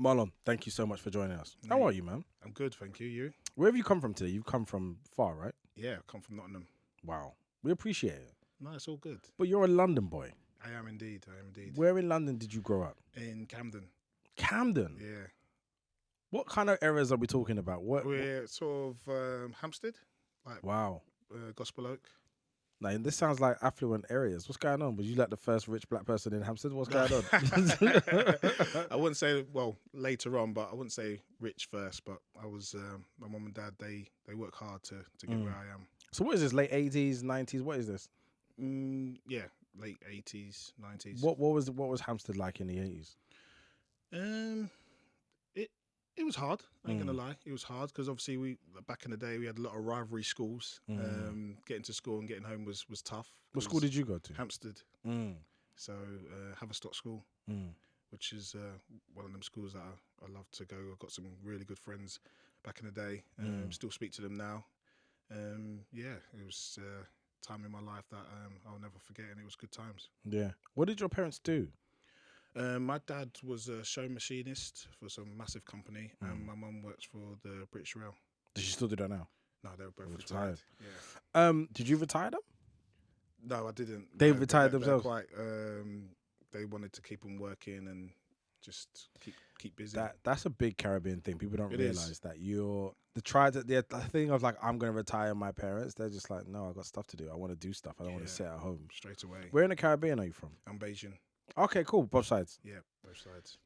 Marlon, thank you so much for joining us. How are you, man? I'm good, thank you. You? Where have you come from today? You've come from far, right? Yeah, I come from Nottingham. Wow. We appreciate it. No, it's all good. But you're a London boy. I am indeed. Where in London did you grow up? In Camden. Camden? Yeah. What kind of areas are we talking about? We're sort of Hampstead, like Wow. Gospel Oak. Now, this sounds like affluent areas. What's going on? Was you like the first rich black person in Hampstead? What's going on? I wouldn't say, well, later on, but I wouldn't say rich first, but I was, my mum and dad, they work hard to get where I am. So what is this, late 80s, 90s? What is this? Yeah, late 80s, 90s. What was Hampstead like in the 80s? It was hard. I ain't gonna lie. It was hard because obviously back in the day we had a lot of rivalry schools. Getting to school and getting home was tough. What school did you go to? Hampstead. So Haverstock School, which is one of them schools that I love to go. I've got some really good friends back in the day. Still speak to them now. Yeah, it was a time in my life that I'll never forget, and it was good times. Yeah. What did your parents do? My dad was a show machinist for some massive company, and my mum works for the British Rail. Does she still do that now? No, they were both retired. Yeah. Did you retire them? No, I didn't. They retired themselves. They wanted to keep them working and just keep busy. That's a big Caribbean thing. People don't realize that the thing of like, I'm going to retire my parents. They're just like, no, I got stuff to do. I want to do stuff. I don't want to sit at home. Straight away. Where in the Caribbean are you from? I'm Bajan. Okay, cool. Both sides. Yeah, both sides.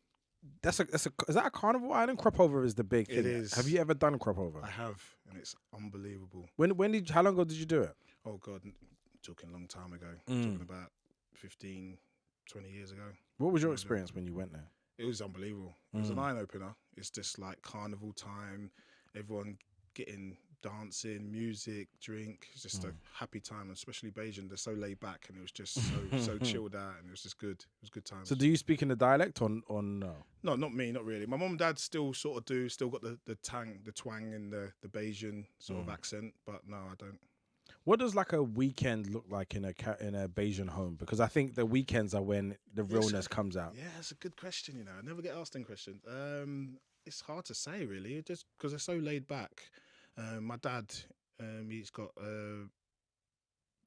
Is that a carnival island? Crop over is the big thing. It is. Have you ever done crop over? I have, and it's unbelievable. How long ago did you do it? Oh God, talking a long time ago. Talking about 15, 20 years ago. What was your experience when you went there? It was unbelievable. It was an eye opener. It's just like carnival time. Everyone getting dancing, music, drink. It's just a happy time, especially Bajan. They're so laid back, and it was just so chilled out, and it was just good. It was good times. So, do you speak in the dialect or no? No, not me, not really. My mum and dad still sort of do. Still got the twang in the Bajan sort of accent, but no, I don't. What does like a weekend look like in a Bajan home? Because I think the weekends are when the realness comes out. Yeah, that's a good question. I never get asked them questions. It's hard to say really, just because they're so laid back. My dad, he's got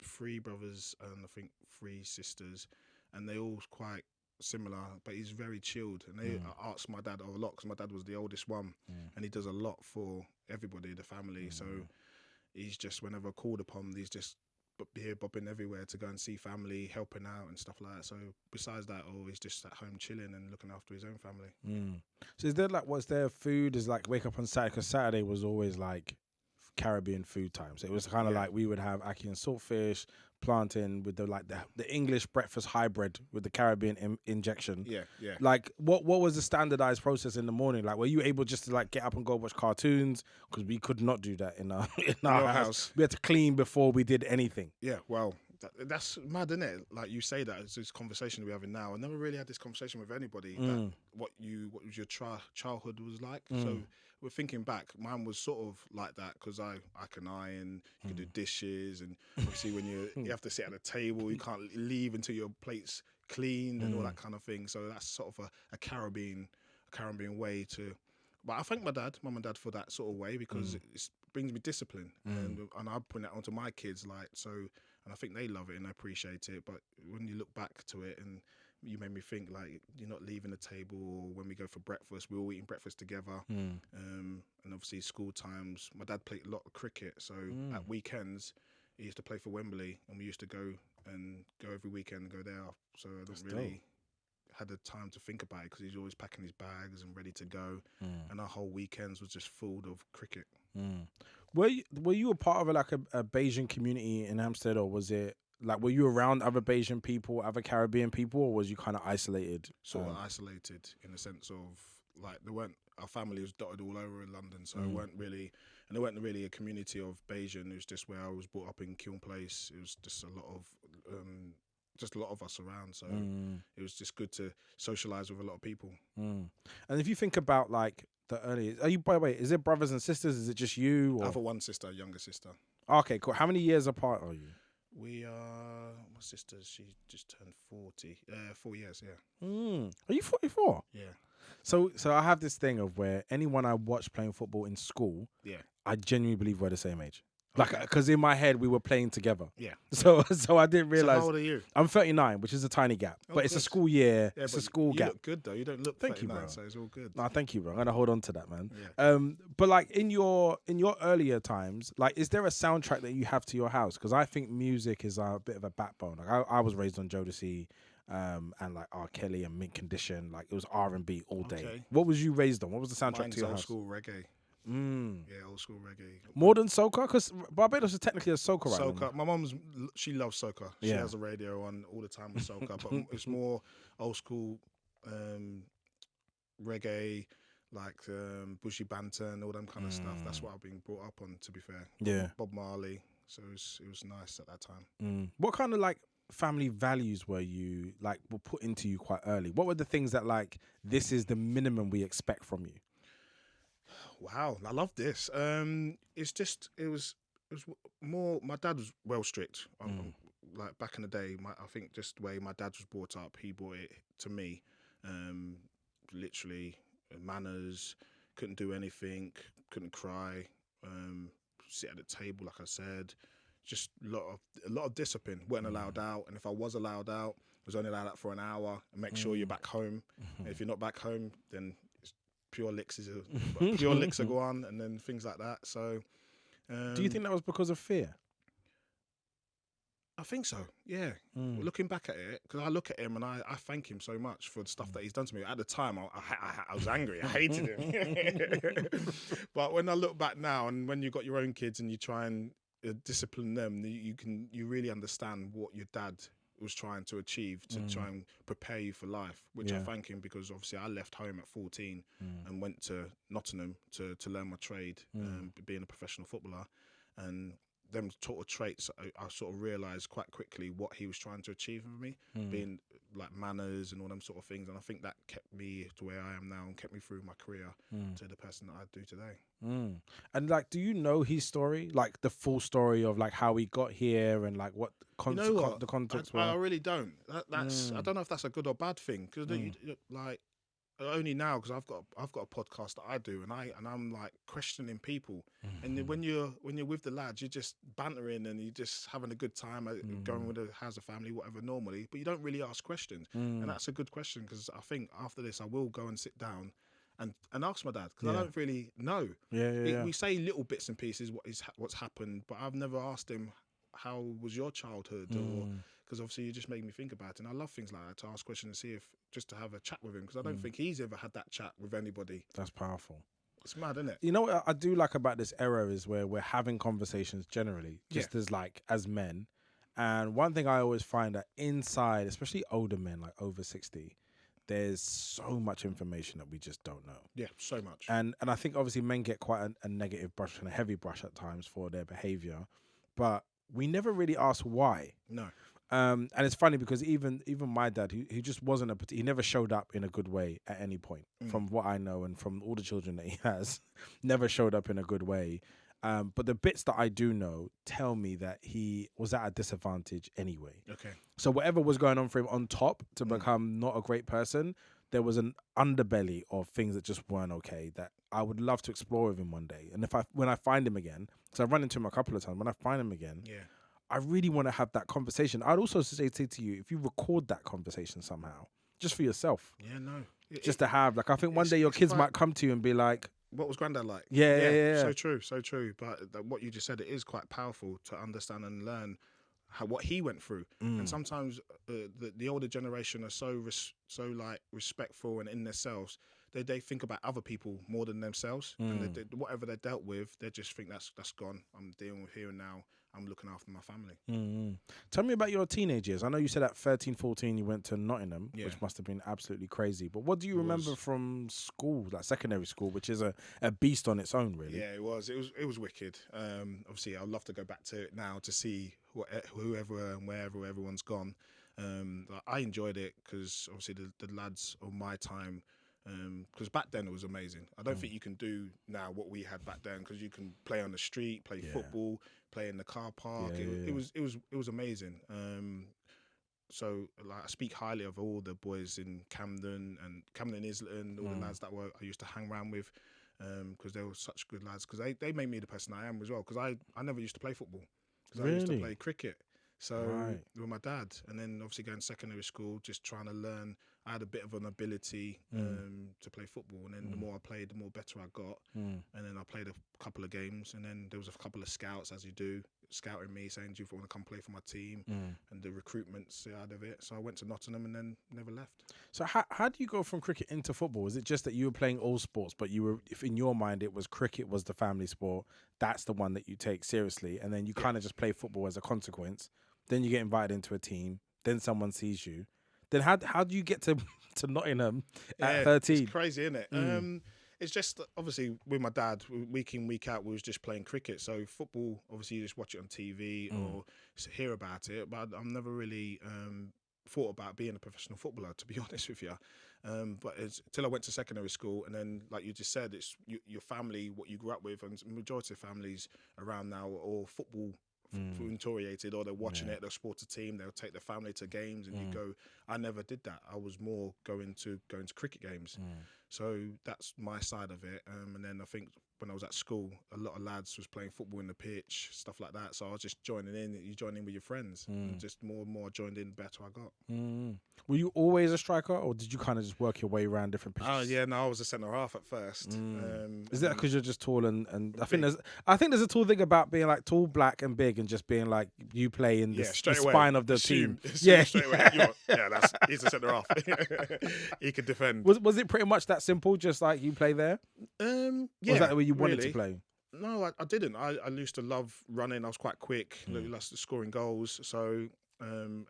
3 brothers and I think 3 sisters, and they all quite similar, but he's very chilled. And they ask my dad a lot because my dad was the oldest one, and he does a lot for everybody, the family. So he's just, whenever called upon, he's just here bobbing everywhere to go and see family, helping out and stuff like that. So besides that, he's just at home chilling and looking after his own family. So is there was there food? Is like wake up on Saturday, because Saturday was always like Caribbean food time. So it was kind of like we would have ackee and saltfish, plantain with the English breakfast hybrid with the Caribbean injection. Yeah. Like what was the standardized process in the morning? Like, were you able just to like get up and go watch cartoons? Because we could not do that in our house. We had to clean before we did anything. Yeah, well, that's mad, isn't it? Like you say that, it's this conversation we're having now. I never really had this conversation with anybody. That what was your childhood was like. So we're thinking back. Mine was sort of like that because I can iron, you can do dishes, and obviously when you have to sit at a table, you can't leave until your plate's cleaned and all that kind of thing. So that's sort of a Caribbean way to. But I thank my mum and dad for that sort of way because it brings me discipline, and I put that onto my kids, like so. And I think they love it and appreciate it. But when you look back to it, and you made me think, like, you're not leaving the table, or when we go for breakfast, we're all eating breakfast together. And obviously school times, my dad played a lot of cricket. So at weekends, he used to play for Wembley, and we used to go every weekend and go there. So I don't really had the time to think about it because he's always packing his bags and ready to go. And our whole weekends was just full of cricket. Were you a part of a Bajan community in Hampstead, or was it like, were you around other Bajan people, other Caribbean people, or was you kind of isolated? Sort of isolated in the sense of like our family was dotted all over in London, so there weren't really a community of Bajan. It was just where I was brought up in Kiln Place. It was just a lot of us around, so it was just good to socialise with a lot of people. And if you think about like the early, by the way, is it brothers and sisters? Is it just you? Or? I have one sister, a younger sister. Okay, cool. How many years apart are you? We are, my sister, she just turned 40. 4 years, yeah. Are you 44? Yeah. So I have this thing of where anyone I watch playing football in school, Yeah. I genuinely believe we're the same age. Like, Okay. because in my head we were playing together. Yeah. So I didn't So how realize. old are you? I'm 39, which is a tiny gap, Oh, but it's a good. school year. Yeah, It's but a school you gap. look good though. You don't look Thank you, 39, bro. so it's all good. No, thank you, bro. I'm gonna hold on to that, man. Yeah. But like in your earlier times, like, is there a soundtrack that you have to your house? Because I think music is a bit of a backbone. Like I was raised on Jodeci, and like R. Kelly and Mint Condition. Like it was R&B all day. Okay. What was you raised on? What was the soundtrack Mine's to your old house? school reggae. Mm. Yeah, old school reggae. More than soca, because Barbados is technically a soca island. Soca. My mum's she loves soca. She Yeah. has a radio on all the time with soca, but it's more old school reggae, like Bushy Banton, all them kind of stuff. That's what I've been brought up on. To be fair, Yeah. Bob Marley. So it was nice at that time. What kind of like family values were put into you quite early? What were the things that like this is the minimum we expect from you? Wow, I love this. It was more. My dad was well strict. Like back in the day, I think just the way my dad was brought up, he brought it to me. Literally manners. Couldn't do anything. Couldn't cry. Sit at the table, like I said. Just a lot of discipline. Weren't allowed out, and if I was allowed out, I was only allowed out for an hour. And make sure you're back home. And if you're not back home, then pure licks are go on, and then things like that. So, do you think that was because of fear? I think so. Yeah. Looking back at it, because I look at him and I thank him so much for the stuff that he's done to me. At the time, I was angry. I hated him. But when I look back now, and when you've got your own kids and you try and discipline them, you really understand what your dad was trying to achieve to try and prepare you for life, which I thank him, because obviously I left home at 14 and went to Nottingham to learn my trade, being a professional footballer, and them sort of traits I sort of realised quite quickly what he was trying to achieve with me, being like manners and all them sort of things, and I think that kept me to where I am now and kept me through my career to the person that I do today. And like, do you know his story, like the full story of like how he got here and like what the context I was? really don't. That's I don't know if that's a good or bad thing, because like only now, because I've got a podcast that I do, and I'm like questioning people, and then when you're with the lads, you're just bantering and you're just having a good time, going with how's the family, whatever, normally, but you don't really ask questions, and that's a good question, because I think after this I will go and sit down and ask my dad, because I don't really know. We say little bits and pieces what's happened, but I've never asked him how was your childhood, or because obviously you just made me think about it, and I love things like that, to ask questions and see if just to have a chat with him, because I don't think he's ever had that chat with anybody. That's powerful. It's mad, isn't it? You know what I do like about this era is where we're having conversations generally, just as men. And one thing I always find that inside, especially older men, like over 60, there's so much information that we just don't know. Yeah, so much. And I think obviously men get quite a negative brush and a heavy brush at times for their behavior, but we never really ask why. No. And it's funny because even my dad, he just wasn't he never showed up in a good way at any point, from what I know, and from all the children that he has, never showed up in a good way. But the bits that I do know tell me that he was at a disadvantage anyway. Okay. So whatever was going on for him on top to become not a great person, there was an underbelly of things that just weren't okay that I would love to explore with him one day. And when I find him again, because I've run into him a couple of times, when I find him again, I really want to have that conversation. I'd also say to you, if you record that conversation somehow, just for yourself. Yeah, no. Just to have, like, I think one day your kids might come to you and be like, what was Granddad like? Yeah. So true, so true. But what you just said, it is quite powerful to understand and learn what he went through. And sometimes the older generation are so respectful and in themselves. They think about other people more than themselves, and whatever they dealt with, they just think that's gone. I'm dealing with here and now. I'm looking after my family. Tell me about your teenage years. I know you said at 13, 14 you went to Nottingham, which must have been absolutely crazy. But what do you remember from school, like secondary school, which is a beast on its own, really? Yeah, it was wicked. Obviously, I'd love to go back to it now to see whoever and wherever everyone's gone. I enjoyed it because obviously the lads of my time. Because back then it was amazing. I don't think you can do now what we had back then, because you can play on the street, play football, play in the car park. It was amazing. so like I speak highly of all the boys in Camden and Islington, all the lads that I used to hang around with, because they were such good lads. Because they made me the person I am as well. Because I never used to play football. Because I used to play cricket. So with my dad, and then obviously going to secondary school, just trying to learn. I had a bit of an ability to play football, and then the more I played, the more better I got. And then I played a couple of games, and then there was a couple of scouts, as you do, scouting me, saying, "Do you want to come play for my team?" And the recruitment side of it. So I went to Nottingham and then never left. So how do you go from cricket into football? Is it just that you were playing all sports, but you were, if in your mind it was cricket was the family sport, that's the one that you take seriously, and then you kind of just play football as a consequence? Then you get invited into a team. Then someone sees you. Then how do you get to Nottingham at 13? It's crazy, isn't it? It's just obviously with my dad, week in, week out, we was just playing cricket. So football, obviously you just watch it on TV or hear about it. But I've never really thought about being a professional footballer, to be honest with you. But till I went to secondary school, and then like you just said, it's your family, what you grew up with, and the majority of families around now are all football orientated, or they're watching it, they'll support a team, they'll take their family to games, and you go. I never did that. I was more going to cricket games. So that's my side of it. And then I think when I was at school, a lot of lads was playing football in the pitch, stuff like that. So I was just joining in. You join in with your friends, and just more and more I joined in, the better I got. Were you always a striker, or did you kind of just work your way around different pitches? Oh yeah, no, I was a centre half at first. Is that because you're just tall and I think there's a tall thing about being like tall, black, and big, and just being like you play in the spine of the team. Straight away. He's a centre half. He could defend. Was it pretty much that simple? Just like you play there? Yeah. Was that the way you wanted to play? No, I didn't. I used to love running. I was quite quick. I loved scoring goals. So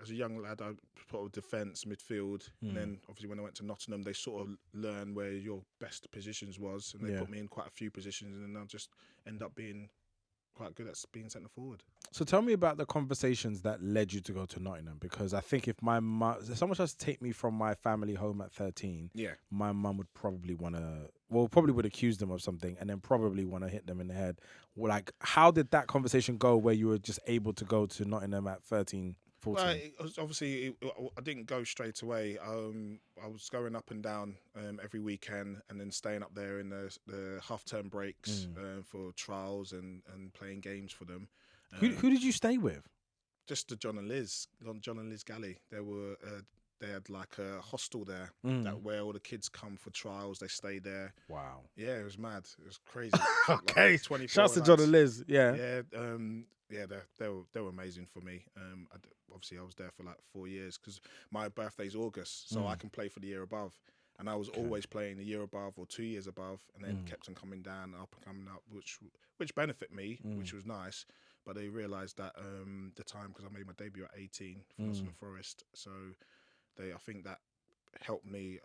as a young lad, I put of defence, midfield, and then obviously when I went to Nottingham, they sort of learn where your best positions was, and they put me in quite a few positions, and then I just end up being quite good at being centre forward. So tell me about the conversations that led you to go to Nottingham, because I think if someone tries to take me from my family home at 13, my mum would probably probably would accuse them of something, and then probably want to hit them in the head. Like, how did that conversation go where you were just able to go to Nottingham at 13? 14. Well, I didn't go straight away. I was going up and down every weekend, and then staying up there in the half-term breaks for trials and playing games for them. Who did you stay with? Just the John and Liz Galley. They had like a hostel there where all the kids come for trials. They stay there. Wow. Yeah, it was mad. It was crazy. Okay. Like shouts to John and Liz. Yeah. Yeah. They were amazing for me. Obviously, I was there for like 4 years because my birthday's August, so I can play for the year above. And I was always playing the year above or 2 years above, and then kept on coming down, up and coming up, which benefited me, which was nice. But they realised that the time, because I made my debut at 18 for Nottingham Forest, so I think that helped me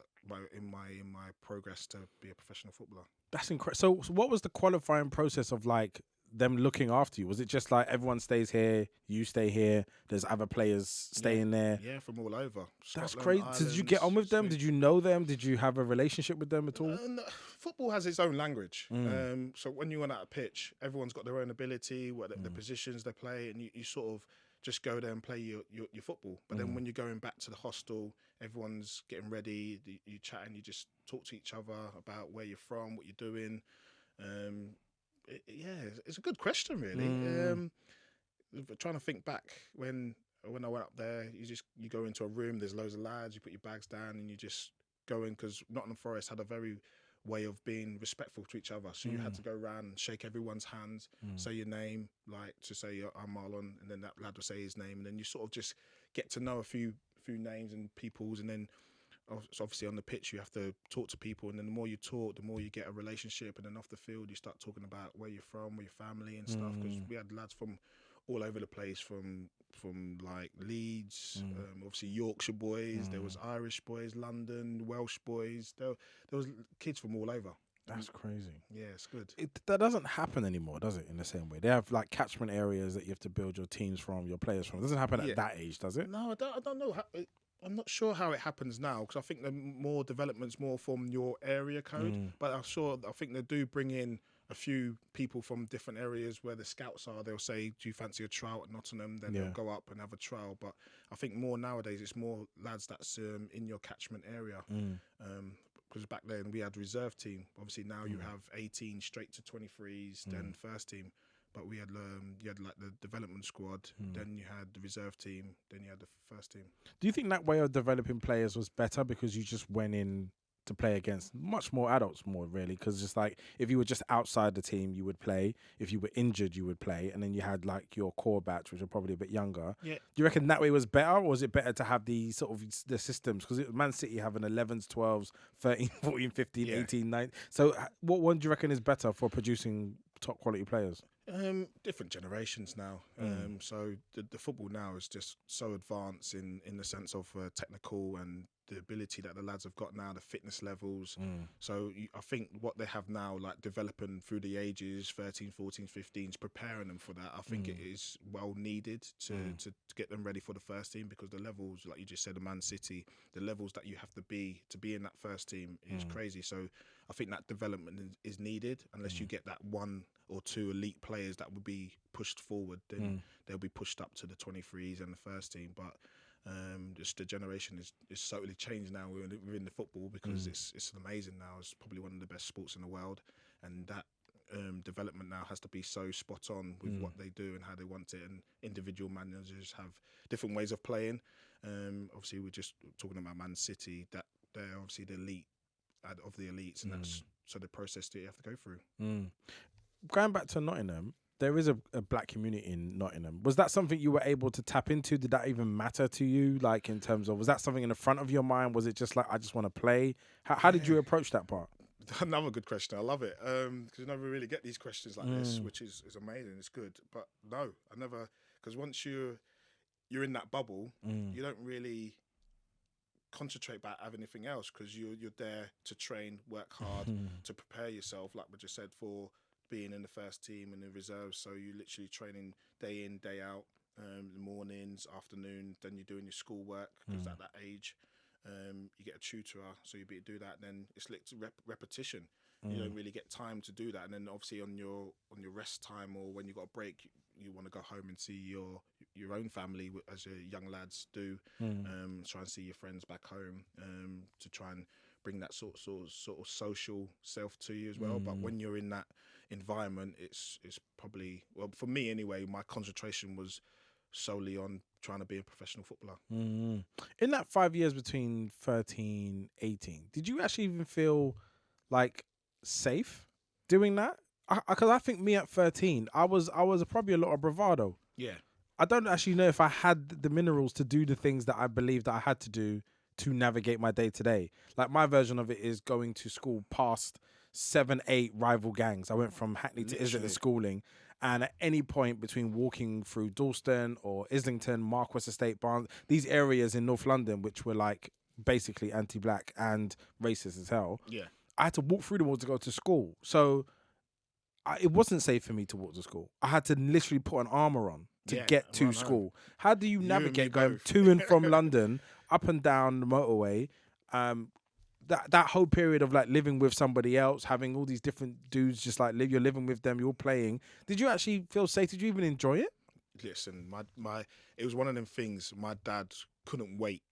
in my progress to be a professional footballer. That's incredible. So what was the qualifying process of like them looking after you? Was it just like everyone stays here, you stay here, there's other players staying there? Yeah, from all over. That's crazy. Did you get on with them? Did you know them? Did you have a relationship with them at all? No, football has its own language. So when you went out a pitch, everyone's got their own ability, the positions they play, and you sort of just go there and play your football. But then when you're going back to the hostel, everyone's getting ready, you chat and you just talk to each other about where you're from, what you're doing. It's a good question, really. Trying to think back when I went up there, you go into a room, there's loads of lads, you put your bags down and you just go in, because Nottingham Forest had a very way of being respectful to each other. So you had to go around and shake everyone's hands, say your name, like to say I'm Marlon, and then that lad will say his name, and then you sort of just get to know a few names and peoples, and then obviously on the pitch you have to talk to people, and then the more you talk, the more you get a relationship, and then off the field you start talking about where you're from, where your family and stuff, because we had lads from all over the place, from like Leeds, obviously Yorkshire boys, there was Irish boys, London, Welsh boys, there was kids from all over. That's crazy. Yeah, it's good. That doesn't happen anymore, does it, in the same way? They have like catchment areas that you have to build your teams from, your players from. It doesn't happen at that age, does it? No, I don't know. I'm not sure how it happens now, because I think the more development's more from your area code, but I think they do bring in a few people from different areas where the scouts are. They'll say, "Do you fancy a trial at Nottingham?" Then they'll go up and have a trial. But I think more nowadays it's more lads that's in your catchment area. Because back then we had reserve team. Obviously now you have 18 straight to 23s, then first team. But we had you had like the development squad, then you had the reserve team, then you had the first team. Do you think that way of developing players was better because you just went in to play against much more adults more really? Because just like if you were just outside the team, you would play. If you were injured, you would play, and then you had like your core batch, which were probably a bit younger. Yeah. Do you reckon that way was better, or was it better to have the sort of the systems? Because Man City having 11s, 12s, 13, 14, 15, 18, 9. So what one do you reckon is better for producing top quality players? Different generations now. So the football now is just so advanced in the sense of technical and the ability that the lads have got now, the fitness levels. So I think what they have now, like developing through the ages, 13, 14, 15s, preparing them for that, I think it is well needed to get them ready for the first team, because the levels, like you just said, the Man City, the levels that you have to be in that first team is crazy. So I think that development is needed. Unless you get that one or two elite players that would be pushed forward, then they'll be pushed up to the 23s and the first team. But just the generation is totally changed now within the football, because it's amazing now. It's probably one of the best sports in the world, and that development now has to be so spot on with what they do and how they want it. And individual managers have different ways of playing. Obviously, we're just talking about Man City, that they're obviously the elite of the elites, and that's so the process that you have to go through. Going back to Nottingham, there is a black community in Nottingham. Was that something you were able to tap into? Did that even matter to you? Like in terms of, was that something in the front of your mind? Was it just like, I just want to play? How did you approach that part? Another good question. I love it, because you never really get these questions like this, which is amazing. It's good, but no, I never, because once you're in that bubble, you don't really concentrate about anything else, because you're there to train, work hard, to prepare yourself, like we just said, for being in the first team and the reserves. So you literally training day in, day out, the mornings, afternoon, then you're doing your schoolwork, because at that age you get a tutor, so you do that, and then it's like repetition. You don't really get time to do that, and then obviously on your rest time, or when you got a break, you want to go home and see your own family, as your young lads do. Try and see your friends back home, to try and bring that sort of social self to you as well. But when you're in that environment, it's probably, well, for me anyway, my concentration was solely on trying to be a professional footballer. In that 5 years between 13, 18, did you actually even feel like safe doing that? Because I think me at 13, I was probably a lot of bravado. Yeah. I don't actually know if I had the minerals to do the things that I believed that I had to do to navigate my day to day. Like my version of it is going to school past 7, 8 rival gangs. I went from Hackney to Islington schooling, and at any point between walking through Dalston or Islington, Marquis Estate, Barnes, these areas in North London, which were like basically anti-black and racist as hell. Yeah. I had to walk through them all to go to school. So it wasn't safe for me to walk to school. I had to literally put an armour on to get to school. How do you navigate going to and from London, up and down the motorway? That whole period of like living with somebody else, having all these different dudes, just like you're living with them, you're playing. Did you actually feel safe? Did you even enjoy it? Listen, it was one of them things. My dad couldn't wait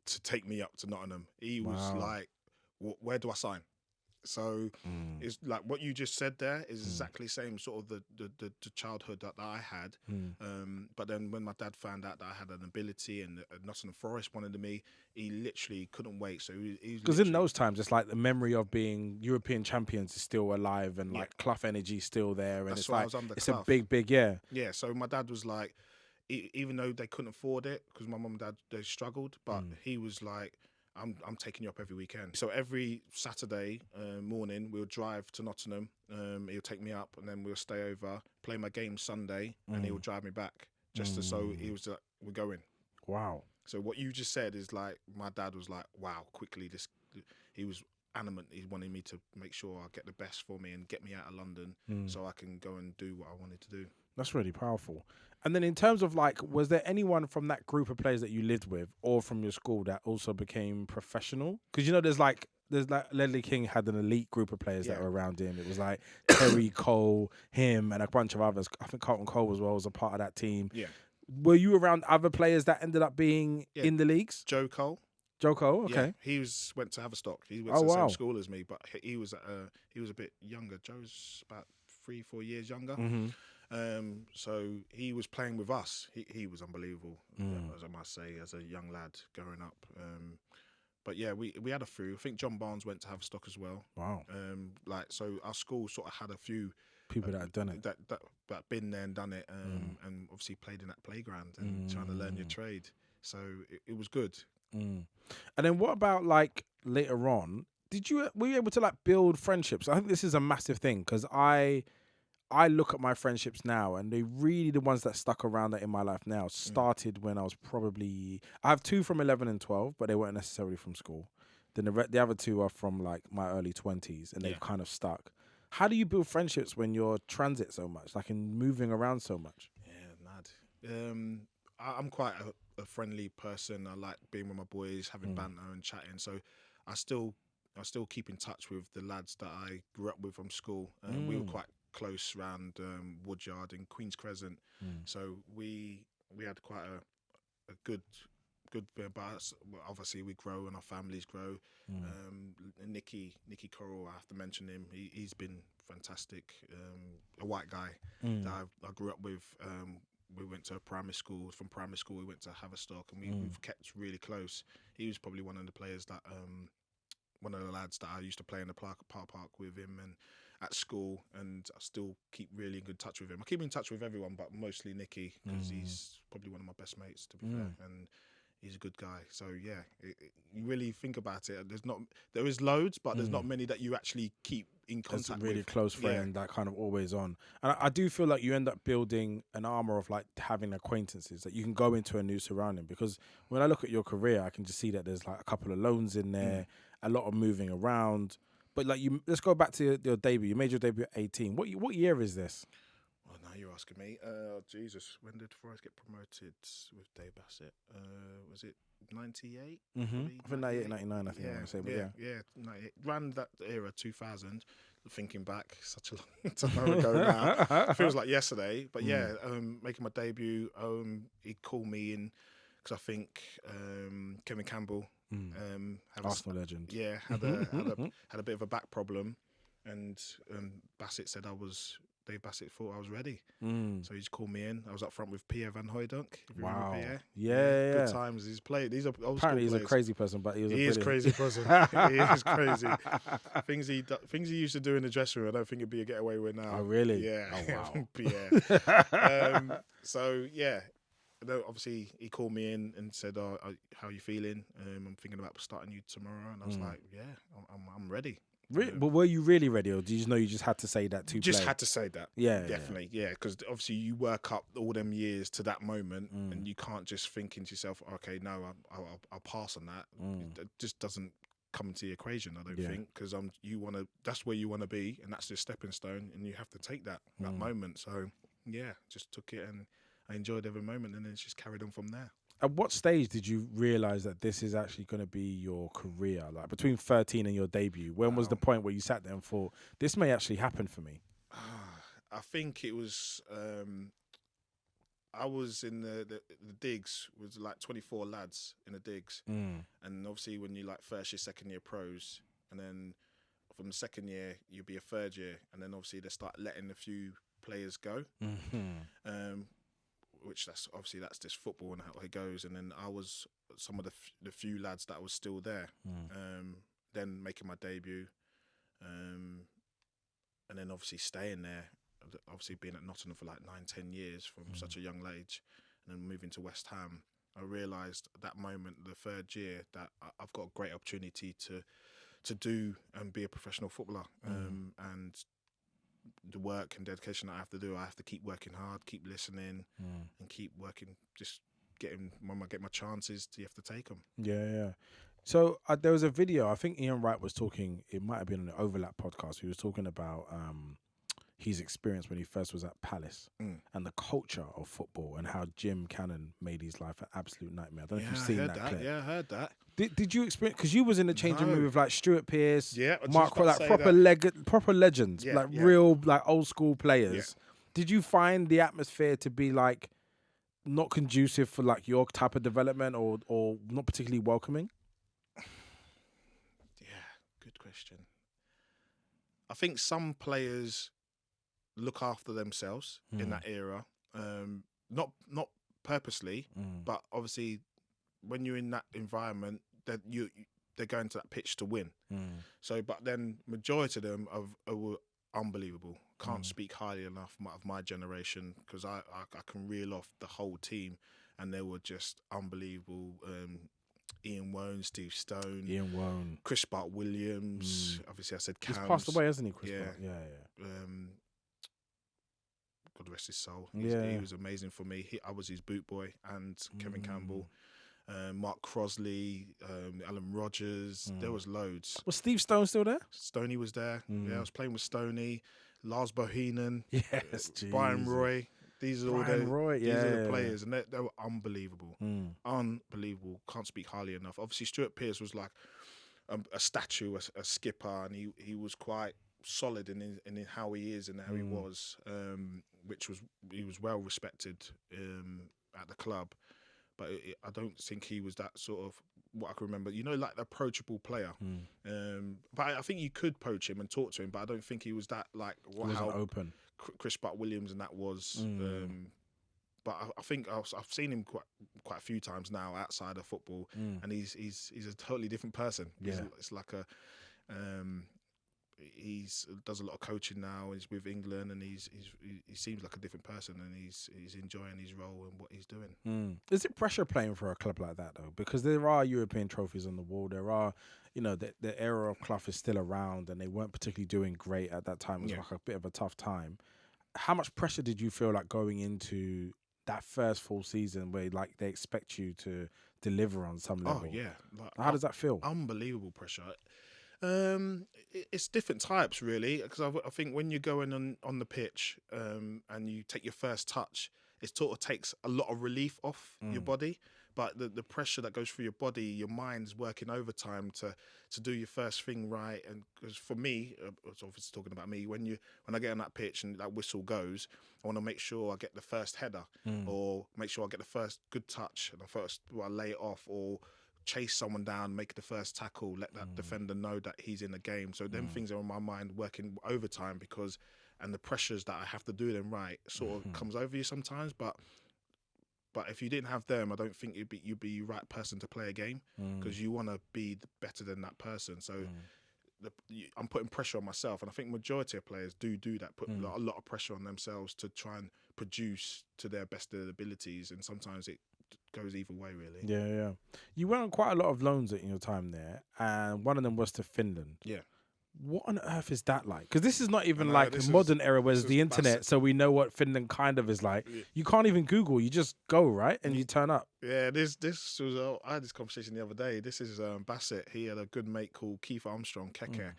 to take me up to Nottingham. He was like, where do I sign? So it's like what you just said there is exactly the same sort of the childhood that I had. But then when my dad found out that I had an ability and Nottingham Forest wanted me, he literally couldn't wait. So because in those times, it's like the memory of being European champions is still alive, and like Clough energy still there, and it's like it's Clough. A big yeah. So my dad was like, even though they couldn't afford it because my mum and dad they struggled, but he was like, I'm taking you up every weekend. So every Saturday morning, we'll drive to Nottingham. He'll take me up, and then we'll stay over, play my game Sunday, and he'll drive me back. So he was like, we're going. Wow. So what you just said is like, my dad was like, wow, quickly. He was adamant. He wanted me to make sure I get the best for me and get me out of London so I can go and do what I wanted to do. That's really powerful. And then in terms of like, was there anyone from that group of players that you lived with or from your school that also became professional? Because, you know, there's like there's like Ledley King had an elite group of players that Yeah. were around him. It was like Terry Cole, him, and a bunch of others. I think Carlton Cole as well was a part of that team. Yeah. Were you around other players that ended up being Yeah. in the leagues? Joe Cole. Joe Cole, Yeah, okay. he went to Haverstock. He went Oh to the wow. same school as me, but he was a bit younger. Joe's about 3-4 years younger. So he was playing with us. He was unbelievable, as I must say, as a young lad growing up. But yeah, we had a few. I think John Barnes went to Haverstock as well. Wow. So our school sort of had a few People that had done it. that been there and done it, and obviously played in that playground and trying to learn your trade. So it was good. And then what about like later on? Were you able to like build friendships? I think this is a massive thing because I look at my friendships now, and they really the ones that stuck around that in my life now started when I was I have 2 from 11 and 12, but they weren't necessarily from school. Then the other 2 are from like my early 20s, and they've kind of stuck. How do you build friendships when you're transit so much, like in moving around so much? Yeah, mad. I'm quite a friendly person. I like being with my boys, having banter and chatting. So I still keep in touch with the lads that I grew up with from school. We were quite close around Woodyard and Queen's Crescent. So we had quite a good bit about us. Obviously we grow and our families grow. Nicky Coral, I have to mention him. He's been fantastic. A white guy that I grew up with. We went to primary school. From primary school, we went to Haverstock, and we've kept really close. He was probably one of the players that, one of the lads that I used to play in the park with him and at school, and I still keep really in good touch with him. I keep in touch with everyone, but mostly Nicky, because he's probably one of my best mates, to be fair, and he's a good guy. So yeah, you really think about it. There is loads, but there's not many that you actually keep in contact with. It's a really close friend that kind of always on. And I do feel like you end up building an armor of like having acquaintances that you can go into a new surrounding. Because when I look at your career, I can just see that there's like a couple of loans in there, a lot of moving around. But like let's go back to your debut. You made your debut at 18. What year is this? Well, now you're asking me. Jesus, when did Forest get promoted with Dave Bassett? Was it 98? I think 98, 99, I think I want to say. But yeah, 98. Ran that era, 2000. Thinking back, such a long time ago now. Feels like yesterday. But yeah, making my debut, he called me in because I think Kevin Campbell, Arsenal legend. Yeah, had a bit of a back problem, and Bassett said Dave Bassett thought I was ready. So he just called me in. I was up front with Pierre Van Hooijdonk. Wow. Pierre. Yeah. Good times. He's played. These are old Apparently he's players. a crazy person, but he is a crazy person. He is crazy. Things he used to do in the dressing room, I don't think it'd be a getaway with now. Oh, really? Yeah. Oh, wow. Pierre. So, yeah. Obviously, he called me in and said, how are you feeling? I'm thinking about starting you tomorrow. And I was like, yeah, I'm ready. Really? But were you really ready, or did you know you just had to say that to Just play? had to say that. Yeah, definitely. Yeah, because obviously you work up all them years to that moment, and you can't just think into yourself, okay, no, I'll pass on that. It just doesn't come into the equation, I don't think, because that's where you want to be, and that's your stepping stone, and you have to take that moment. So yeah, just took it, and I enjoyed every moment, and then it's just carried on from there. At what stage did you realise that this is actually going to be your career? Like between 13 and your debut, when was the point where you sat there and thought, this may actually happen for me? I think it was, I was in the digs with like 24 lads in the digs. And obviously when you like first year, second year pros, and then from the second year, you'll be a third year. And then obviously they start letting a few players go. Which that's just football and how it goes. And then I was some of the few lads that was still there. Then making my debut, and then obviously staying there. Obviously being at Nottingham for like 9-10 years from such a young age, and then moving to West Ham, I realised at that moment, the third year, that I've got a great opportunity to do and be a professional footballer. And the work and dedication that I have to do, I have to keep working hard, keep listening, and keep working. Just when I get my chances, you have to take them. Yeah. So there was a video. I think Ian Wright was talking. It might have been on the Overlap podcast. He was talking about. his experience when he first was at Palace and the culture of football and how Jim Cannon made his life an absolute nightmare. I don't know if you've seen that clip. Yeah, I heard that. Did you experience? Because you was in the changing room with like Stuart Pearce, Yeah, Mark, like proper legends, real like old school players. Yeah. Did you find the atmosphere to be like not conducive for like your type of development, or not particularly welcoming? Yeah, good question. I think some players look after themselves in that era, not purposely, but obviously when you're in that environment, that they're going to that pitch to win. So, but then majority of them were unbelievable. Can't speak highly enough of my generation, because I can reel off the whole team, and they were just unbelievable. Ian Wone, Steve Stone, Chris Bart Williams. Obviously, I said Cams. He's passed away, hasn't he, Chris Bart? Yeah. God rest his soul. He was amazing for me. I was his boot boy, and Kevin Campbell, Mark Crosley, Alan Rogers. There was loads. Was Steve Stone still there? Stoney was there. Yeah, I was playing with Stoney, Lars Bohinen, Brian Roy. These are the players, and they were unbelievable. Unbelievable. Can't speak highly enough. Obviously, Stuart Pearce was like a statue, a skipper, and he was quite solid in how he is and how he was, he was well respected at the club. But I don't think he was that sort of, what I can remember, like the approachable player. But I think you could poach him and talk to him, but I don't think he was that like how open. Chris Bart Williams and that was. But I think I've seen him quite a few times now outside of football, and he's a totally different person. Yeah. It's like he's does a lot of coaching now. He's with England, and he seems like a different person, and he's enjoying his role and what he's doing. Is it pressure playing for a club like that though? Because there are European trophies on the wall. There are, the era of Clough is still around, and they weren't particularly doing great at that time. It was like a bit of a tough time. How much pressure did you feel like going into that first full season where like they expect you to deliver on some level? Oh yeah. How does that feel? Unbelievable pressure. It's different types really, because I think when you're going on the pitch and you take your first touch, it sort of takes a lot of relief off your body. But the pressure that goes through your body, your mind's working overtime to do your first thing right. And because for me, it's obviously talking about me, when I get on that pitch and that whistle goes, I want to make sure I get the first header, or make sure I get the first good touch, and I lay it off, or chase someone down, make the first tackle, let that defender know that he's in the game. So them things are on my mind working overtime, and the pressures that I have to do them right sort of comes over you sometimes. But if you didn't have them, I don't think you'd be the right person to play a game, because you want to be better than that person. So I'm putting pressure on myself, and I think majority of players do that, put a lot of pressure on themselves to try and produce to their best of their abilities, and sometimes it goes either way, really. Yeah. You went on quite a lot of loans in your time there, and one of them was to Finland. Yeah. What on earth is that like? Because this is not even like a modern era where there's the internet, so we know what Finland kind of is like. Yeah. You can't even Google. You just go, right? And you turn up. Yeah, this was... I had this conversation the other day. This is Bassett. He had a good mate called Keith Armstrong, Keke,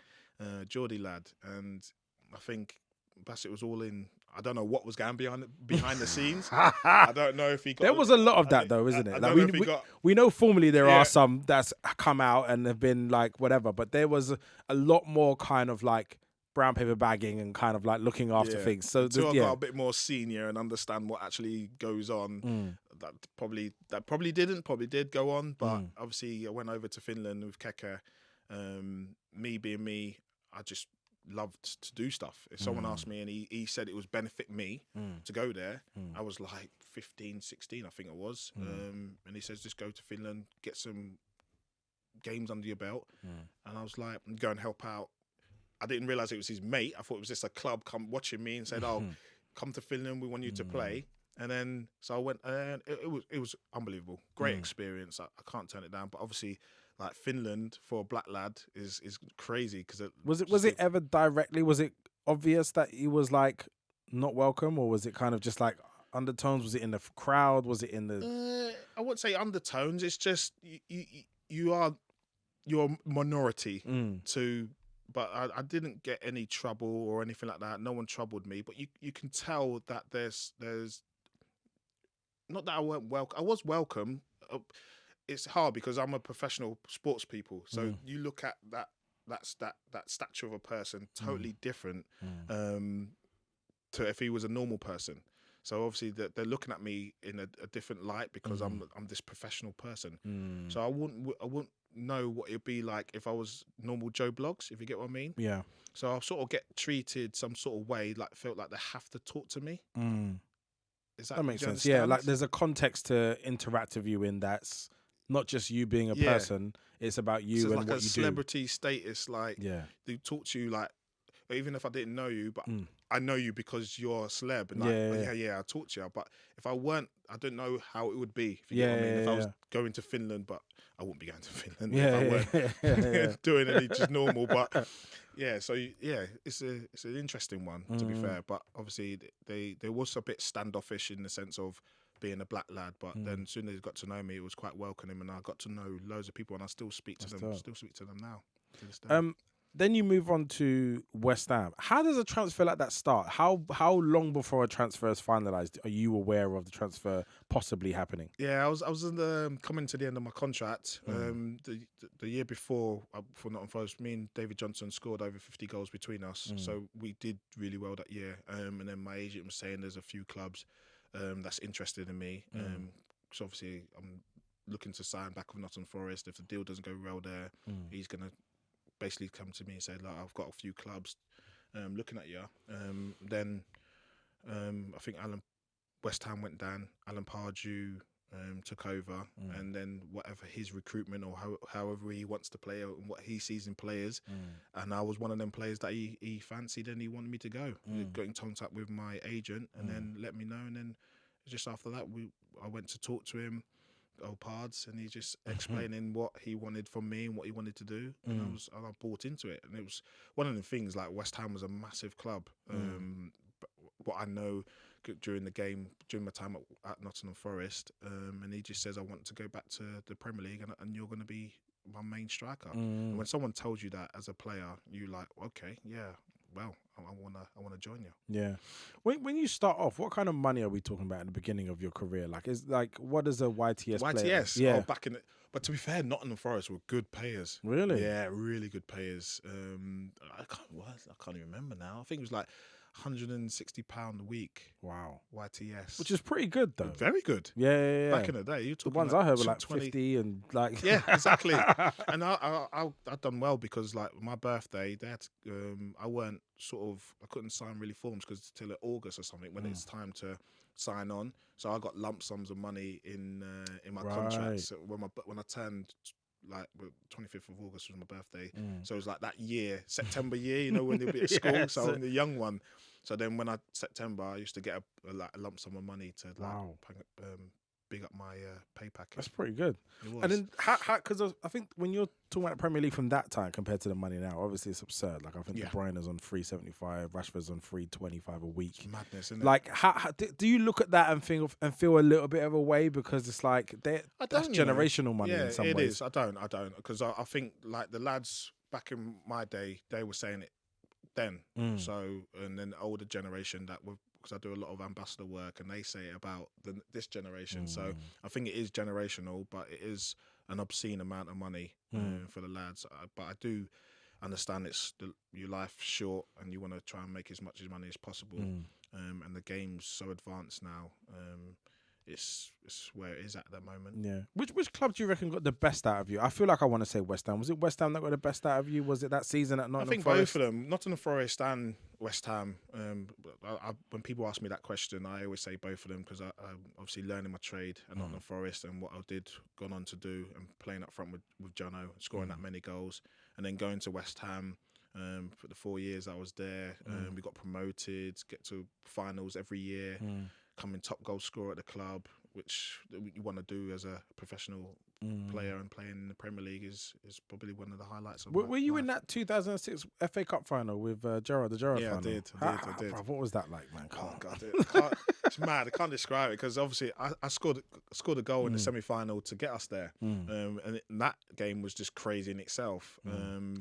Geordie lad. And I think Bassett was all in... I don't know what was going behind the scenes. I don't know if he got... There was a lot of that, though, isn't it? Like we know formally there are some that's come out and have been like whatever, but there was a lot more kind of like brown paper bagging and kind of like looking after things. So until I got a bit more senior and understand what actually goes on, that probably did go on. But obviously I went over to Finland with Keke. Me being me, I just loved to do stuff. If someone asked me and he said it was benefit me to go there, I was like 15, 16, I think it was. And he says, just go to Finland, get some games under your belt. And I was like, go and help out. I didn't realise it was his mate. I thought it was just a club come watching me and said, oh, come to Finland, we want you to play. And then, so I went, and it was unbelievable. Great experience. I can't turn it down. But obviously, like Finland for a black lad is crazy, because was it ever directly? Was it obvious that he was like not welcome, or was it kind of just like undertones? Was it in the crowd? Was it in the? I wouldn't say undertones. It's just you're a minority to but I didn't get any trouble or anything like that. No one troubled me. But you can tell that there's not that I weren't welcome. I was welcome. It's hard because I'm a professional sports people. So you look at that stature of a person totally different to if he was a normal person. So obviously they're looking at me in a different light because I'm this professional person. So I wouldn't know what it'd be like if I was normal Joe Bloggs, if you get what I mean. Yeah. So I'll sort of get treated some sort of way, like felt like they have to talk to me. That makes sense. Yeah, like there's a context to interact with you in that's not just you being a person, it's about you and like what you do. It's like a celebrity status, like yeah. they talk to you like, even if I didn't know you, but I know you because you're a celeb, and I talk to you. But if I weren't, I don't know how it would be. If you get what I mean, if I was going to Finland, but I wouldn't be going to Finland if I weren't doing any just normal. But so it's an interesting one to be fair. But obviously they was a bit standoffish in the sense of being a black lad, but then as soon as they got to know me, it was quite welcoming, and I got to know loads of people, and I still speak to them. Still speak to them now. To this day. Then you move on to West Ham. How does a transfer like that start? How long before a transfer is finalised are you aware of the transfer possibly happening? Yeah, I was in the coming to the end of my contract. The year before Nottingham Forest, me and David Johnson scored over 50 goals between us, so we did really well that year. And then my agent was saying there's a few clubs that's interested in me. So obviously I'm looking to sign back with Nottingham Forest. If the deal doesn't go well there, he's gonna basically come to me and say, like, I've got a few clubs looking at you. Then I think West Ham went down. Alan Pardew took over, and then whatever his recruitment or however he wants to play and what he sees in players, and I was one of them players that he fancied and he wanted me to go. Got in contact with my agent and then let me know, and then just after that I went to talk to him. Pards, and he's just explaining what he wanted from me and what he wanted to do, and I bought into it. And it was one of the things, like West Ham was a massive club. But what I know during my time at Nottingham Forest, and he just says, I want to go back to the Premier League, and you're going to be my main striker. And when someone tells you that as a player, you like, okay, yeah, well, I wanna join you. Yeah. When you start off, what kind of money are we talking about in the beginning of your career? What does a YTS player? Yeah. But to be fair, Nottingham Forest were good payers. Really? Yeah, really good payers. I can't even remember now. I think it was like £160 a week. Wow. YTS. Which is pretty good though. Very good. Yeah. Back in the day, the ones I heard were like 50 and like. Yeah, exactly. And I've done well because like my birthday, they had I couldn't sign really forms because till August or something when it's time to sign on. So I got lump sums of money in my contract. So when I turned, like 25th of August was my birthday, so it was like that year, September year, when they'll be at school. So I'm the young one. So then when September, I used to get a lump sum of money to big up my pay package. That's pretty good. It was. And then because I think when you're talking about the Premier League from that time compared to the money now, obviously it's absurd. Like I think De Bruyne is on $3.75, Rashford's on $3.25 a week. It's madness, isn't it? Like, how do you look at that and feel a little bit of a way because it's like that's generational money in some ways? It is. I don't because I think like the lads back in my day, they were saying it then. So and then the older generation that were. Because I do a lot of ambassador work, and they say it about this generation. So I think it is generational, but it is an obscene amount of money for the lads. But I do understand your life's short, and you want to try and make as much money as possible. And the game's so advanced now. It's where it is at the moment. Yeah. Which club do you reckon got the best out of you? I feel like I want to say West Ham. Was it West Ham that got the best out of you? Was it that season at Nottingham Forest? I think both of them, Nottingham Forest and West Ham. When people ask me that question, I always say both of them because I obviously learning my trade at Nottingham Forest and what I gone on to do and playing up front with Jono, scoring that many goals, and then going to West Ham. For the 4 years I was there, we got promoted, get to finals every year. Coming top goal scorer at the club, which you want to do as a professional player, and playing in the Premier League is probably one of the highlights of Were you in that 2006 FA Cup final with Gerrard, the Gerrard final? I did. Bro, what was that like, man? Oh, God, it's mad. I can't describe it because obviously I scored a goal in the semi-final to get us there. And that game was just crazy in itself.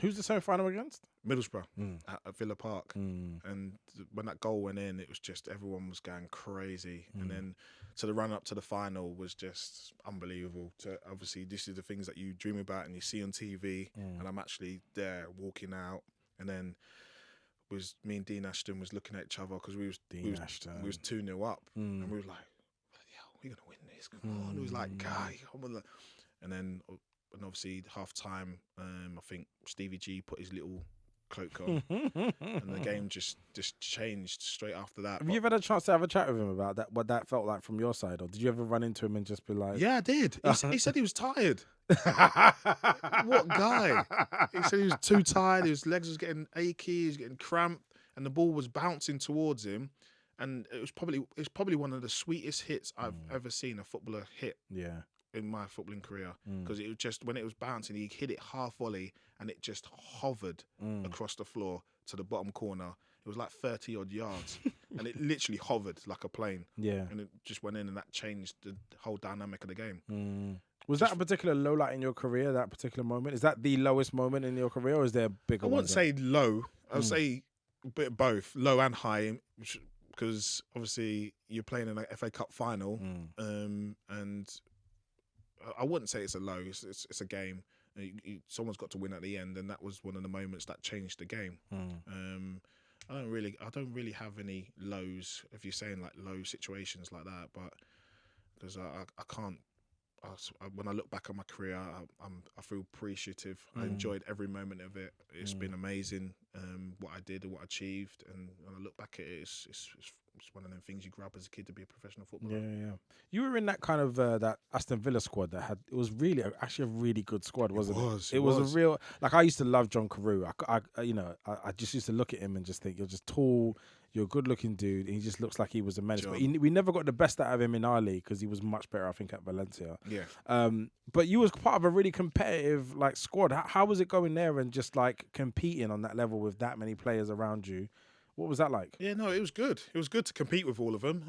Who's the semi-final against? Middlesbrough at Villa Park. And when that goal went in, it was just everyone was going crazy. And then to the run up to the final was just unbelievable. Obviously, this is the things that you dream about and you see on TV. And I'm actually there walking out. And then me and Dean Ashton was looking at each other because we was 2-0 up. And we were like, we're going to win this. Come on. It was like, guy, come on. And then, and obviously, half time, I think Stevie G put his little cloak on, and the game just changed straight after that. Have you ever had a chance to have a chat with him about that? What that felt like from your side, or did you ever run into him and just be like, "Yeah, I did." He said he was tired. What guy? He said he was too tired. His legs was getting achy. He was getting cramped, and the ball was bouncing towards him. And it was probably one of the sweetest hits I've ever seen a footballer hit. Yeah. In my footballing career, because it was just when it was bouncing, he hit it half volley and it just hovered across the floor to the bottom corner. It was like 30 odd yards, and it literally hovered like a plane. Yeah, and it just went in, and that changed the whole dynamic of the game. Was that a particular low light in your career? That particular moment, is that the lowest moment in your career, or is there bigger? I wouldn't say low. I would say a bit of both, low and high. Because obviously you're playing in an FA Cup final, and I wouldn't say it's a low. It's a game. Someone's got to win at the end, and that was one of the moments that changed the game. I don't really have any lows. If you're saying like low situations like that, but because I can't. When I look back on my career, I feel appreciative. I enjoyed every moment of it. It's been amazing, what I did and what I achieved. And when I look back at it, it's one of them things you grew up as a kid to be a professional footballer. Yeah. You were in that kind of that Aston Villa squad it was really actually a really good squad, wasn't it? It was a real, like, I used to love John Carew. I just used to look at him and just think, you're just tall, you're a good-looking dude, and he just looks like he was a menace. But we never got the best out of him in our league because he was much better, I think, at Valencia. Yeah. But you was part of a really competitive squad. How was it going there and just competing on that level with that many players around you? What was that like? Yeah, no, it was good. It was good to compete with all of them.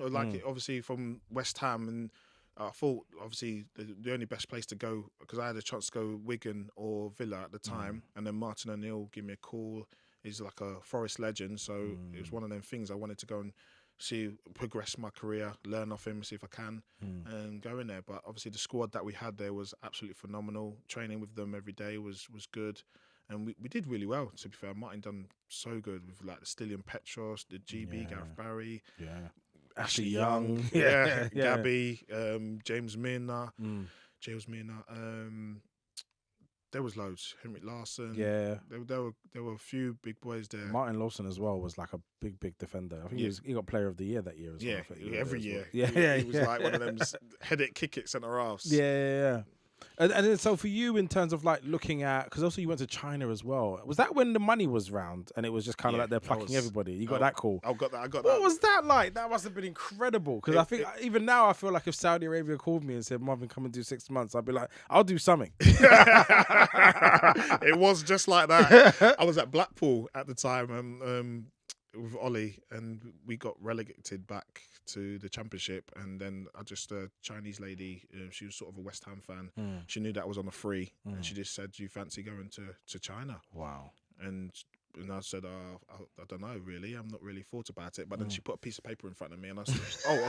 Obviously from West Ham, and I thought obviously the only best place to go, because I had a chance to go Wigan or Villa at the time, and then Martin O'Neill gave me a call. He's like a Forest legend, so it was one of them things I wanted to go and see, progress my career, learn off him, see if I can, and go in there. But obviously the squad that we had there was absolutely phenomenal. Training with them every day was good. And we did really well, to be fair. Martin done so good with the Stillian Petros, the GB, Gareth Barry, Ashley Young, Gabby, James Milner. There was loads. Henrik Larsson. Yeah. There were a few big boys there. Martin Lawson as well was like a big defender. I think he got Player of the Year that year as well. Every year. Yeah, he was like one of them headache kick it centre halves. Yeah. And then, so for you, in terms of looking at, because also you went to China as well. Was that when the money was round and it was just kind of like they're plucking everybody? You got that call? I got that. What was that like? That must have been incredible. Because I think even now I feel like if Saudi Arabia called me and said, Marvin, come and do 6 months, I'd be like, I'll do something. It was just like that. I was at Blackpool at the time with Ollie, and we got relegated back to the Championship, and then a Chinese lady, she was sort of a West Ham fan. She knew that I was on a free, and she just said, do you fancy going to China? Wow. And I said, I don't know, really. I'm not really thought about it. But then she put a piece of paper in front of me, and I said, oh,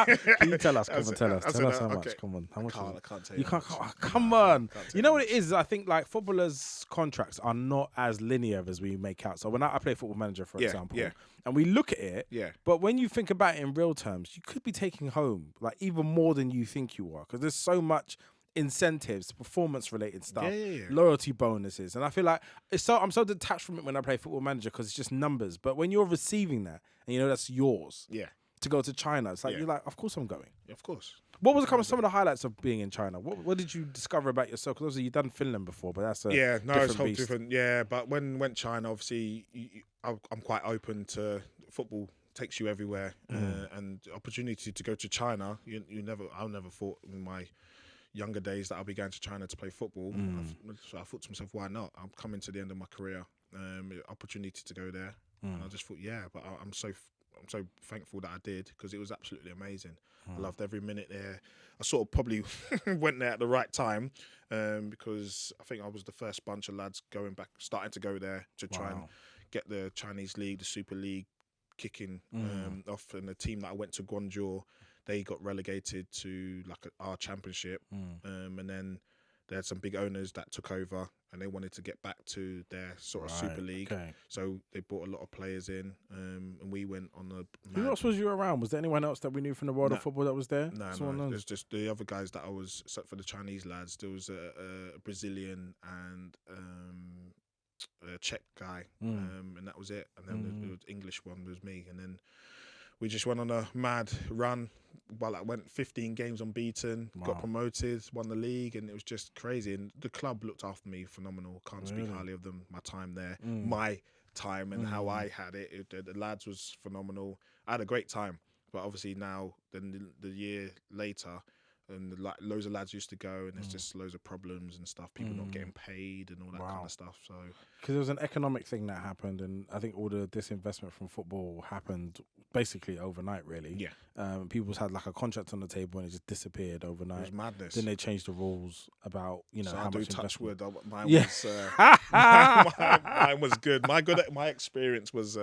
okay. Can you tell us? Come on, tell us. Tell us how much. Come on. How much? I can't tell you. You can't. Come on. You know what it is? I think footballers' contracts are not as linear as we make out. So when I play Football Manager, for example, and we look at it, but when you think about it in real terms, you could be taking home even more than you think you are, because there's so much incentives, performance-related stuff, loyalty bonuses, and I feel like I'm so detached from it when I play Football Manager because it's just numbers. But when you're receiving that and that's yours, to go to China, it's you're like, of course I'm going. Yeah, of course. What was some of the highlights of being in China? What did you discover about yourself? Because obviously you've done Finland before, but that's it's whole different. Yeah, but when went China, obviously I'm quite open to football. Takes you everywhere, and opportunity to go to China. I never thought in my younger days that I'll be going to China to play football. So I thought to myself, why not? I'm coming to the end of my career. Opportunity to go there, and I just thought, but I'm so I'm so thankful that I did, because it was absolutely amazing. I loved every minute there. I sort of probably went there at the right time, because I think I was the first bunch of lads starting to go there to try and get the Chinese League, the Super League, kicking off. And the team that I went to, Guangzhou, they got relegated to like our championship, and then they had some big owners that took over, and they wanted to get back to their sort of Super League. Okay. So they brought a lot of players in, and we went on a. Who else was you around? Was there anyone else that we knew from the world of football that was there? No. There's just the other guys that I was, except for the Chinese lads. There was a Brazilian and a Czech guy, and that was it. And then the English one was me, and then we just went on a mad run. Well, I went 15 games unbeaten, got promoted, won the league, and it was just crazy. And the club looked after me phenomenal. Can't speak highly of them. My time there, my time, and how I had it. The lads was phenomenal. I had a great time. But obviously now, then the year later, and loads of lads used to go, and there's just loads of problems and stuff. People not getting paid and all that kind of stuff. So because there was an economic thing that happened, and I think all the disinvestment from football happened basically overnight. Really, people's had like a contract on the table, and it just disappeared overnight. It was madness. Then they changed the rules about so how I do much touch wood. Mine was good. My experience was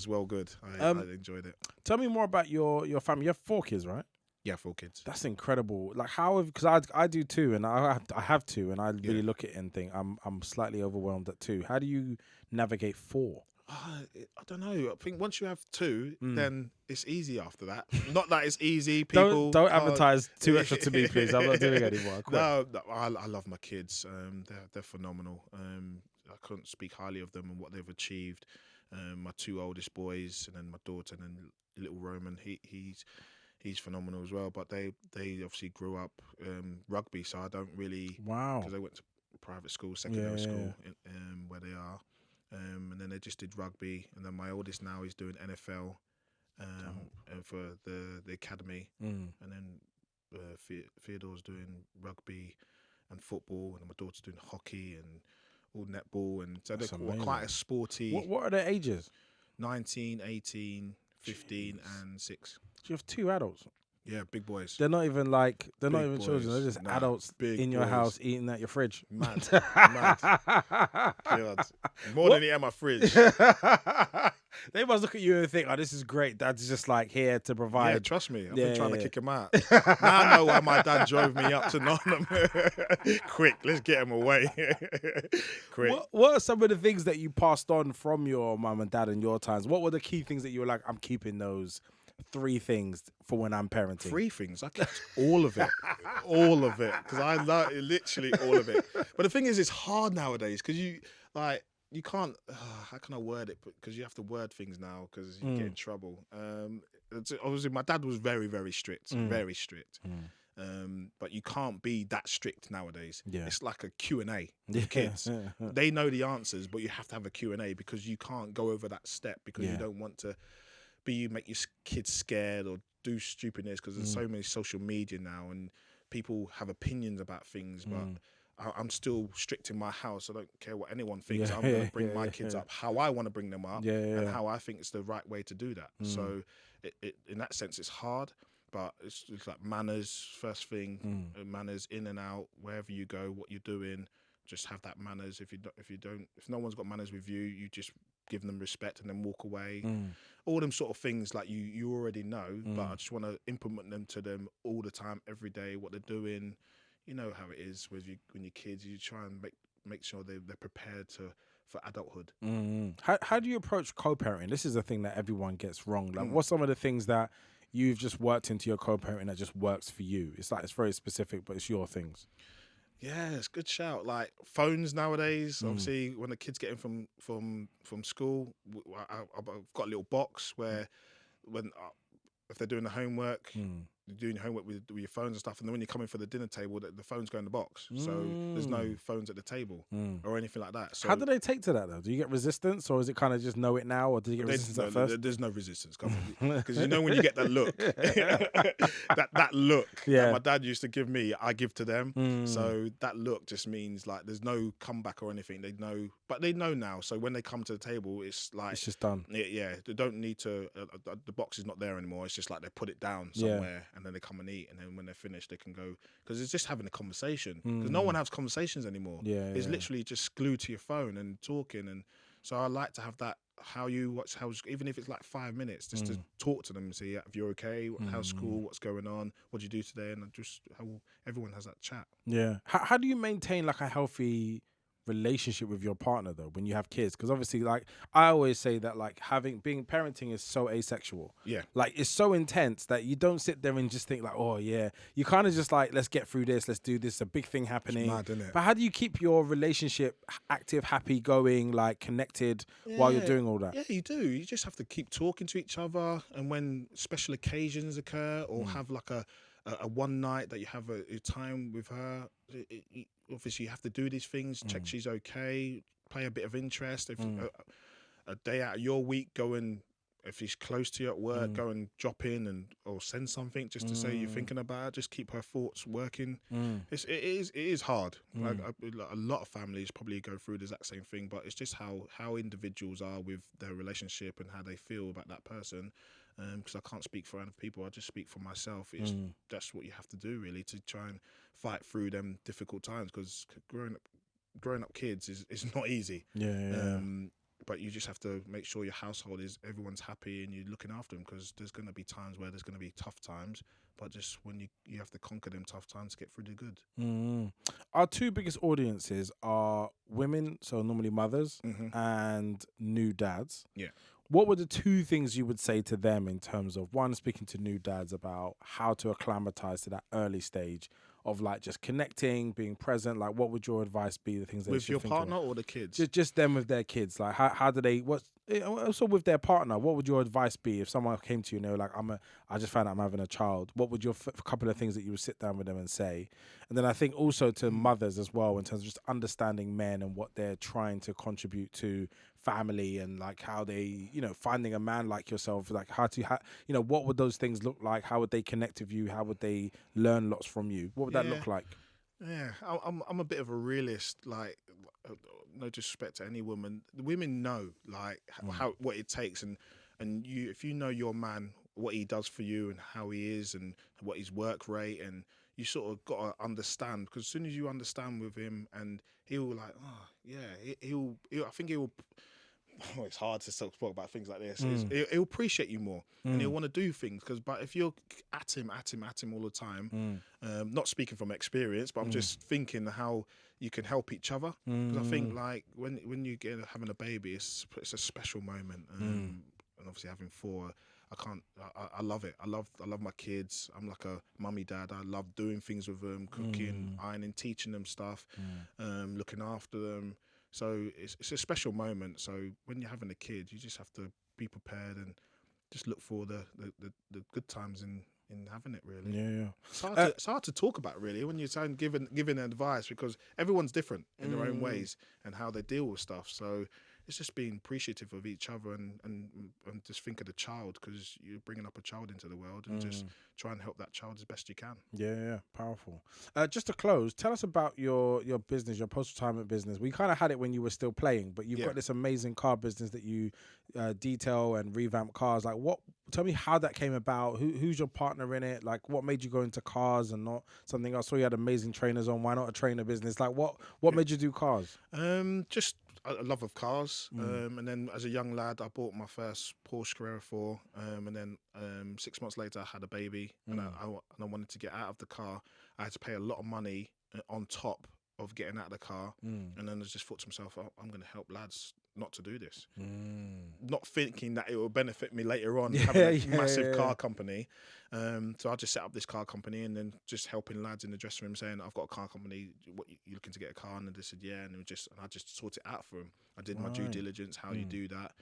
well good. I enjoyed it. Tell me more about your family. You have 4 kids, right? Yeah, 4 kids. That's incredible. Like because I do too, and I have 2, and I really look at it and think I'm slightly overwhelmed at 2. How do you navigate 4? I don't know. I think once you have 2, then it's easy after that. Not that it's easy. People don't advertise too extra to me, please. I'm not doing it anymore. No, I love my kids. They're phenomenal. I couldn't speak highly of them and what they've achieved. My 2 oldest boys, and then my daughter, and then little Roman. He's phenomenal as well. But they obviously grew up rugby, so I don't really because they went to private school, secondary school, where they are. And then they just did rugby, and then my oldest now is doing NFL for the academy, and then Theodore's doing rugby and football, and my daughter's doing hockey and all netball, and so they're quite a sporty. What are their ages? 19, 18, 15, and 6. Do you have 2 adults? Yeah, big boys. They're not even children. They're just adults in your house eating at your fridge. Mad. God. More than eat at my fridge. They must look at you and think, "Oh, this is great. Dad's just like here to provide." Yeah, trust me. I've been trying to kick him out. Now I know why my dad drove me up to Nottingham. Quick, let's get him away. Quick. What are some of the things that you passed on from your mum and dad in your times? What were the key things that you were like, I'm keeping those 3 things for when I'm parenting? 3 things. I kept all of it. All of it. Because I love literally all of it. But the thing is, it's hard nowadays because you can't, how can I word it? Because you have to word things now because you get in trouble. Obviously, my dad was very, very strict. Very strict. But you can't be that strict nowadays. Yeah. It's like a Q&A with kids. They know the answers, but you have to have a Q&A because you can't go over that step because you don't want to make your kids scared or do stupidness because there's so many social media now and people have opinions about things, but I'm still strict in my house. I don't care what anyone thinks. I'm going to bring my kids up how I want to bring them up and how I think it's the right way to do that. So it in that sense, it's hard, but it's like manners, first thing, manners in and out, wherever you go, what you're doing, just have that manners. If no one's got manners with you, you just give them respect and then walk away. All them sort of things like you already know, but I just want to implement them to them all the time, every day, what they're doing. You know how it is when your kids, you try and make sure they're prepared for adulthood. How do you approach co-parenting? This is a thing that everyone gets wrong. Like, what's some of the things that you've just worked into your co-parenting that just works for you? It's like it's very specific, but it's your things. Yeah, it's a good shout. Like phones nowadays, obviously, when the kids get in from school, I've got a little box where if they're doing the homework, doing your homework with your phones and stuff, and then when you come in for the dinner table, the phones go in the box. So there's no phones at the table or anything like that. So how do they take to that though? Do you get resistance, or is it kind of just know it now, or do you get resistance at first? There's no resistance, because you know when you get that look, that look that my dad used to give me, I give to them. So that look just means like there's no comeback or anything. They know, but they know now. So when they come to the table, it's like it's just done. Yeah, they don't need to. The box is not there anymore. It's just like they put it down somewhere, and then they come and eat, and then when they're finished, they can go, because it's just having a conversation. Because no one has conversations anymore. It's literally just glued to your phone and talking, and so I like to have that. How even if it's like 5 minutes, just to talk to them and say, if you're okay, how's school, what's going on, what did you do today, and just how everyone has that chat. Yeah. How do you maintain like a healthy relationship with your partner though when you have kids? Because obviously, like I always say that like being parenting is so asexual. Yeah, like it's so intense that you don't sit there and just think like, oh yeah, you kind of just like, let's get through this, let's do this, a big thing happening. It's mad, isn't it? But how do you keep your relationship active, happy, going, like connected while you're doing all that? Yeah, you do. You just have to keep talking to each other, and when special occasions occur, or have like a one night that you have a time with her, obviously you have to do these things, check she's okay, play a bit of interest. If a day out of your week, if he's close to you at work, go and drop in or send something just to say you're thinking about her. Just keep her thoughts working. It is hard. Like a lot of families probably go through the exact same thing, but it's just how individuals are with their relationship and how they feel about that person. Because I can't speak for other people, I just speak for myself. That's what you have to do really, to try and fight through them difficult times, because growing up kids is not easy. But you just have to make sure your household everyone's happy and you're looking after them, because there's going to be times where there's going to be tough times, but just when you have to conquer them tough times to get through the good. Our two biggest audiences are women, so normally mothers, and new dads. Yeah. What were the two things you would say to them in terms of, one, speaking to new dads about how to acclimatize to that early stage of like just connecting, being present? Like, what would your advice be? The things with your partner or the kids? Just them with their kids. Like, how do they? Also with their partner? What would your advice be if someone came to you and they were like, I just found out I'm having a child. What would your couple of things that you would sit down with them and say? And then I think also to mothers as well, in terms of just understanding men and what they're trying to contribute to family, and like how they, finding a man like yourself, like what would those things look like? How would they connect with you? How would they learn lots from you? What would that look like? Yeah, I'm a bit of a realist. Like, no disrespect to any woman, the women know like what it takes, and if you know your man, what he does for you and how he is and what his work rate, and you sort of got to understand, because as soon as you understand with him, and he'll like, I think he'll. Oh, it's hard to talk about things like this. He'll appreciate you more, and he'll want to do things. But if you're at him all the time, not speaking from experience, but I'm just thinking how you can help each other. Because I think like when you get having a baby, it's a special moment, and obviously having four. I love it. I love my kids. I'm like a mummy dad. I love doing things with them, cooking, ironing, teaching them stuff, looking after them. So it's a special moment. So when you're having a kid, you just have to be prepared and just look for the good times in having it, really. Yeah. It's hard to talk about, really, when you're saying giving advice, because everyone's different in their own ways and how they deal with stuff. So it's just being appreciative of each other and just think of the child, because you're bringing up a child into the world, and just try and help that child as best you can. Yeah, powerful. Just to close, tell us about your business, your post-retirement business. We kind of had it when you were still playing, but you've got this amazing car business that you detail and revamp cars. Like, tell me how that came about. Who's your partner in it? Like, what made you go into cars and not something else? I saw you had amazing trainers on. Why not a trainer business? Like, what made you do cars? Just a love of cars, and then as a young lad, I bought my first Porsche Carrera 4, and then 6 months later, I had a baby, and I wanted to get out of the car. I had to pay a lot of money on top of getting out of the car, and then I just thought to myself, I'm going to help lads not to do this, not thinking that it will benefit me later on having a massive car company. So I just set up this car company, and then just helping lads in the dressing room saying, I've got a car company, what, you looking to get a car? And they said yeah, and I just sort it out for them. I did my due diligence, how you do that,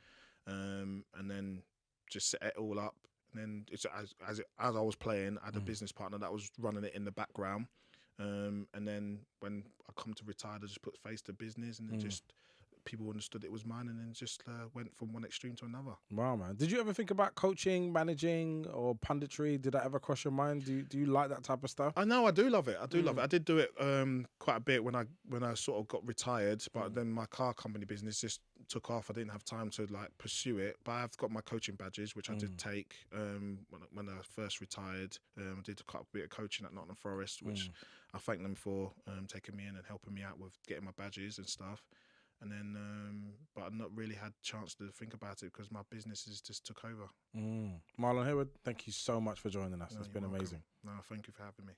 and then just set it all up, And then it's as I was playing, I had a business partner that was running it in the background. And then when I come to retire, I just put face to business, and it just people understood it was mine, and then just went from one extreme to another. Wow, man. Did you ever think about coaching, managing, or punditry? Did that ever cross your mind? Do you like that type of stuff? I know, I do love it. I do love it. I did do it quite a bit when I sort of got retired, but then my car company business just took off. I didn't have time to like pursue it, but I've got my coaching badges, which I did take when I first retired. I did quite a bit of coaching at Nottingham Forest, which I thank them for taking me in and helping me out with getting my badges and stuff. And then, but I've not really had a chance to think about it because my businesses just took over. Marlon Harewood, thank you so much for joining us. No, It's been you're welcome. amazing. No, thank you for having me.